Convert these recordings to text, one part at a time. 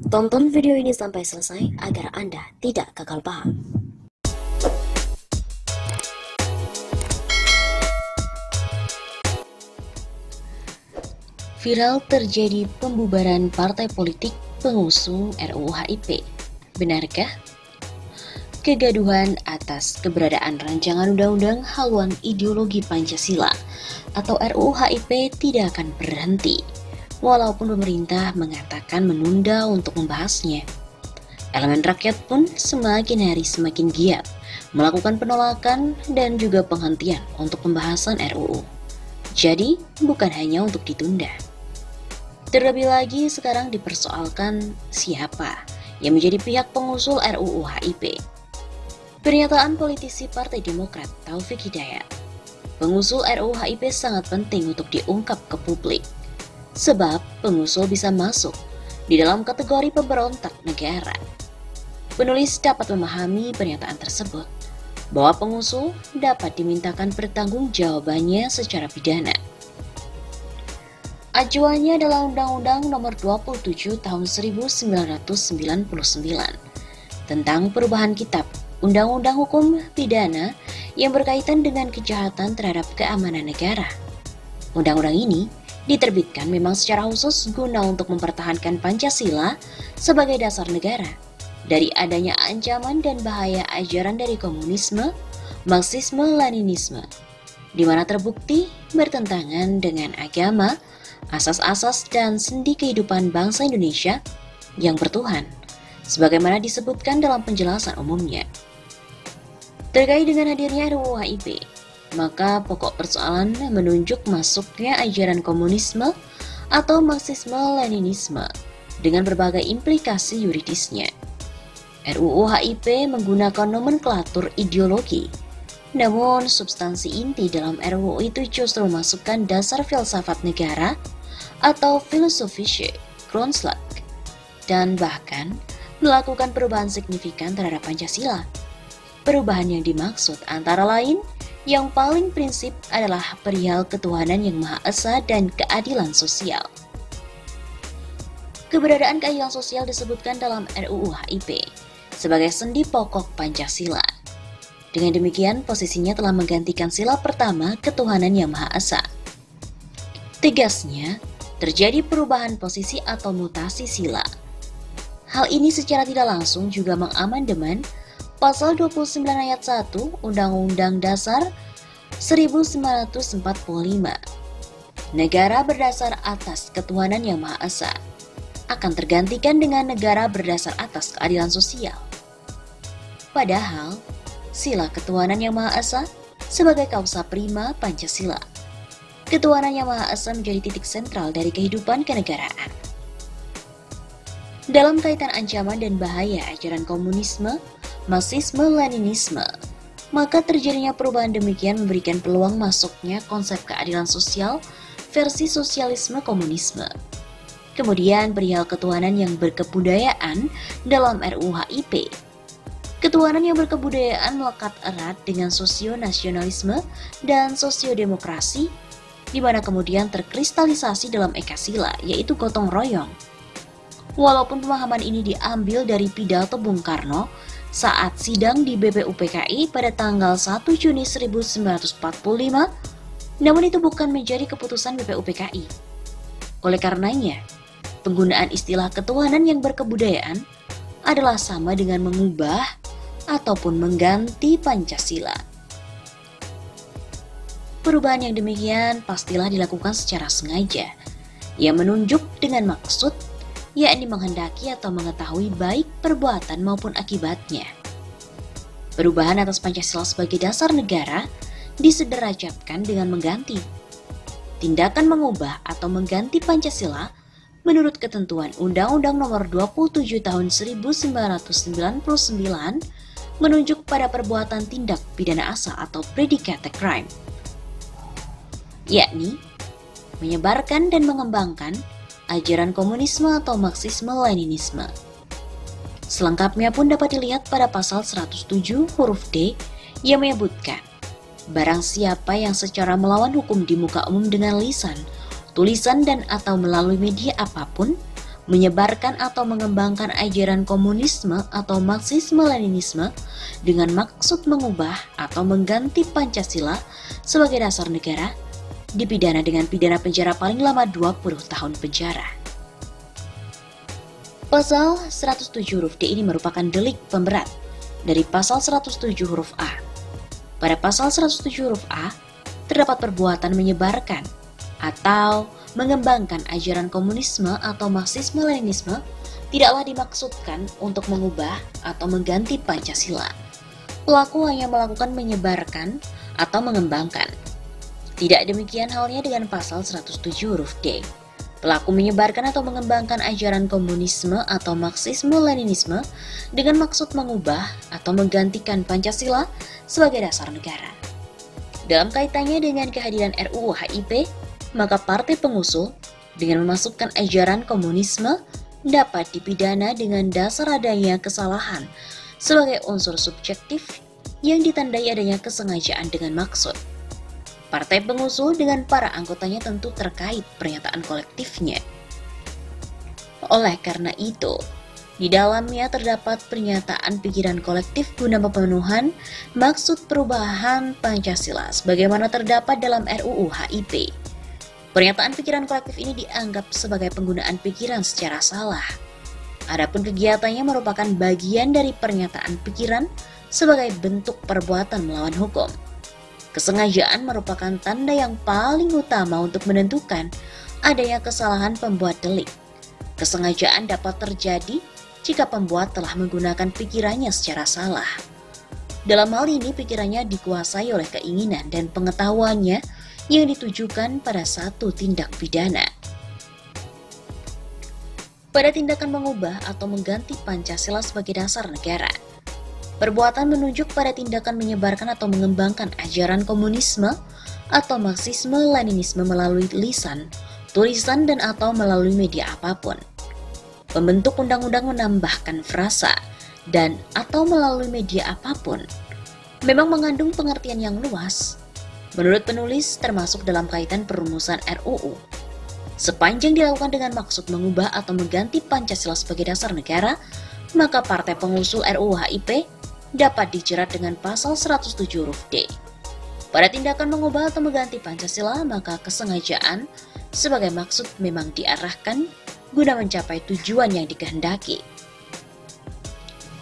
Tonton video ini sampai selesai agar Anda tidak gagal paham. Viral terjadi pembubaran partai politik pengusung RUU HIP. Benarkah? Kegaduhan atas keberadaan rancangan undang-undang haluan ideologi Pancasila atau RUU HIP tidak akan berhenti, walaupun pemerintah mengatakan menunda untuk membahasnya. Elemen rakyat pun semakin hari semakin giat melakukan penolakan dan juga penghentian untuk pembahasan RUU. Jadi, bukan hanya untuk ditunda. Terlebih lagi sekarang dipersoalkan siapa yang menjadi pihak pengusul RUU HIP. Pernyataan politisi Partai Demokrat Taufik Hidayat, pengusul RUU HIP sangat penting untuk diungkap ke publik, sebab pengusul bisa masuk di dalam kategori pemberontak negara. Penulis dapat memahami pernyataan tersebut, bahwa pengusul dapat dimintakan pertanggungjawabannya secara pidana. Acuannya adalah Undang-Undang Nomor 27 Tahun 1999 tentang perubahan Kitab Undang-Undang Hukum Pidana yang berkaitan dengan kejahatan terhadap keamanan negara. Undang-undang ini diterbitkan memang secara khusus guna untuk mempertahankan Pancasila sebagai dasar negara dari adanya ancaman dan bahaya ajaran dari komunisme, Marxisme, Leninisme, di mana terbukti bertentangan dengan agama, asas-asas dan sendi kehidupan bangsa Indonesia yang bertuhan, sebagaimana disebutkan dalam penjelasan umumnya. Terkait dengan hadirnya RUU HIP, maka pokok persoalan menunjuk masuknya ajaran komunisme atau Marxisme-Leninisme dengan berbagai implikasi yuridisnya. RUU HIP menggunakan nomenklatur ideologi, namun substansi inti dalam RUU itu justru memasukkan dasar filsafat negara atau filosofische Grundslag dan bahkan melakukan perubahan signifikan terhadap Pancasila. Perubahan yang dimaksud antara lain yang paling prinsip adalah perihal ketuhanan yang Maha Esa dan keadilan sosial. Keberadaan keadilan sosial disebutkan dalam RUU HIP sebagai sendi pokok Pancasila. Dengan demikian, posisinya telah menggantikan sila pertama ketuhanan yang Maha Esa. Tegasnya, terjadi perubahan posisi atau mutasi sila. Hal ini secara tidak langsung juga mengamandemen Pasal 29 ayat 1 Undang-Undang Dasar 1945. Negara berdasar atas ketuhanan yang Maha Esa akan tergantikan dengan negara berdasar atas keadilan sosial. Padahal, sila ketuhanan yang Maha Esa sebagai kausa prima Pancasila. Ketuhanan yang Maha Esa menjadi titik sentral dari kehidupan kenegaraan. Dalam kaitan ancaman dan bahaya ajaran komunisme, Marxisme, Leninisme, maka terjadinya perubahan demikian memberikan peluang masuknya konsep keadilan sosial versi sosialisme komunisme. Kemudian perihal ketuhanan yang berkebudayaan dalam RUU HIP. Ketuhanan yang berkebudayaan melekat erat dengan sosio-nasionalisme dan sosiodemokrasi, di mana kemudian terkristalisasi dalam ekasila, yaitu gotong royong. Walaupun pemahaman ini diambil dari pidato Bung Karno saat sidang di BPUPKI pada tanggal 1 Juni 1945, namun itu bukan menjadi keputusan BPUPKI. Oleh karenanya, penggunaan istilah ketuhanan yang berkebudayaan adalah sama dengan mengubah ataupun mengganti Pancasila. Perubahan yang demikian pastilah dilakukan secara sengaja, yang menunjuk dengan maksud, yakni menghendaki atau mengetahui baik perbuatan maupun akibatnya. Perubahan atas Pancasila sebagai dasar negara disederajatkan dengan mengganti. Tindakan mengubah atau mengganti Pancasila menurut ketentuan Undang-Undang Nomor 27 Tahun 1999 menunjuk pada perbuatan tindak pidana asal atau predicate crime, yakni menyebarkan dan mengembangkan ajaran komunisme atau Marxisme-Leninisme. Selengkapnya pun dapat dilihat pada pasal 107 huruf D yang menyebutkan, barang siapa yang secara melawan hukum di muka umum dengan lisan, tulisan dan atau melalui media apapun menyebarkan atau mengembangkan ajaran komunisme atau Marxisme-Leninisme dengan maksud mengubah atau mengganti Pancasila sebagai dasar negara, dipidana dengan pidana penjara paling lama 20 tahun penjara. Pasal 107 huruf D ini merupakan delik pemberat dari pasal 107 huruf A. Pada pasal 107 huruf A, terdapat perbuatan menyebarkan atau mengembangkan ajaran komunisme atau Marxisme-Leninisme tidaklah dimaksudkan untuk mengubah atau mengganti Pancasila. Pelaku hanya melakukan menyebarkan atau mengembangkan. Tidak demikian halnya dengan pasal 107 huruf D. Pelaku menyebarkan atau mengembangkan ajaran komunisme atau Marxisme-Leninisme dengan maksud mengubah atau menggantikan Pancasila sebagai dasar negara. Dalam kaitannya dengan kehadiran RUU HIP, maka partai pengusul dengan memasukkan ajaran komunisme dapat dipidana dengan dasar adanya kesalahan sebagai unsur subjektif yang ditandai adanya kesengajaan dengan maksud. Partai pengusul dengan para anggotanya tentu terkait pernyataan kolektifnya. Oleh karena itu, di dalamnya terdapat pernyataan pikiran kolektif guna pemenuhan maksud perubahan Pancasila sebagaimana terdapat dalam RUU HIP. Pernyataan pikiran kolektif ini dianggap sebagai penggunaan pikiran secara salah. Adapun kegiatannya merupakan bagian dari pernyataan pikiran sebagai bentuk perbuatan melawan hukum. Kesengajaan merupakan tanda yang paling utama untuk menentukan adanya kesalahan pembuat delik. Kesengajaan dapat terjadi jika pembuat telah menggunakan pikirannya secara salah. Dalam hal ini, pikirannya dikuasai oleh keinginan dan pengetahuannya yang ditujukan pada satu tindak pidana. Pada tindakan mengubah atau mengganti Pancasila sebagai dasar negara, perbuatan menunjuk pada tindakan menyebarkan atau mengembangkan ajaran komunisme atau Marxisme-Leninisme melalui lisan, tulisan, dan atau melalui media apapun. Pembentuk undang-undang menambahkan frasa dan atau melalui media apapun memang mengandung pengertian yang luas. Menurut penulis, termasuk dalam kaitan perumusan RUU. Sepanjang dilakukan dengan maksud mengubah atau mengganti Pancasila sebagai dasar negara, maka partai pengusul RUU HIP dapat dijerat dengan pasal 107 huruf D. Pada tindakan mengubah atau mengganti Pancasila, maka kesengajaan sebagai maksud memang diarahkan guna mencapai tujuan yang dikehendaki.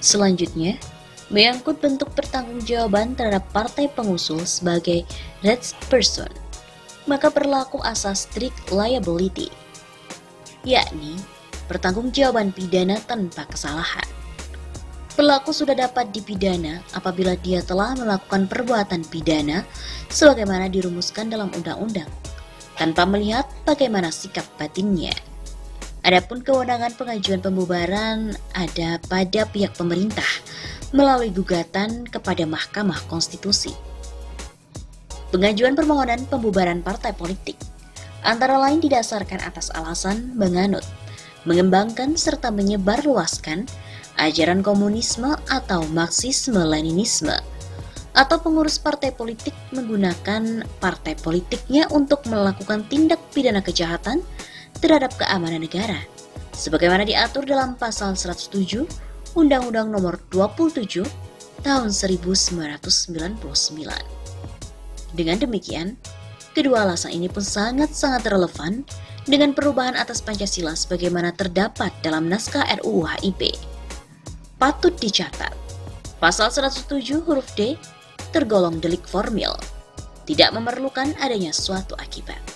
Selanjutnya, menyangkut bentuk pertanggungjawaban terhadap partai pengusul sebagai red person, maka berlaku asas strict liability, yakni pertanggungjawaban pidana tanpa kesalahan. Pelaku sudah dapat dipidana apabila dia telah melakukan perbuatan pidana sebagaimana dirumuskan dalam undang-undang, tanpa melihat bagaimana sikap batinnya. Adapun kewenangan pengajuan pembubaran ada pada pihak pemerintah melalui gugatan kepada Mahkamah Konstitusi. Pengajuan permohonan pembubaran partai politik antara lain didasarkan atas alasan menganut, mengembangkan serta menyebarluaskan ajaran komunisme atau Marxisme-Leninisme, atau pengurus partai politik menggunakan partai politiknya untuk melakukan tindak pidana kejahatan terhadap keamanan negara, sebagaimana diatur dalam pasal 107 Undang-Undang Nomor 27 Tahun 1999. Dengan demikian, kedua alasan ini pun sangat-sangat relevan dengan perubahan atas Pancasila sebagaimana terdapat dalam naskah RUU HIP. Patut dicatat, pasal 107 huruf D tergolong delik formil, tidak memerlukan adanya suatu akibat.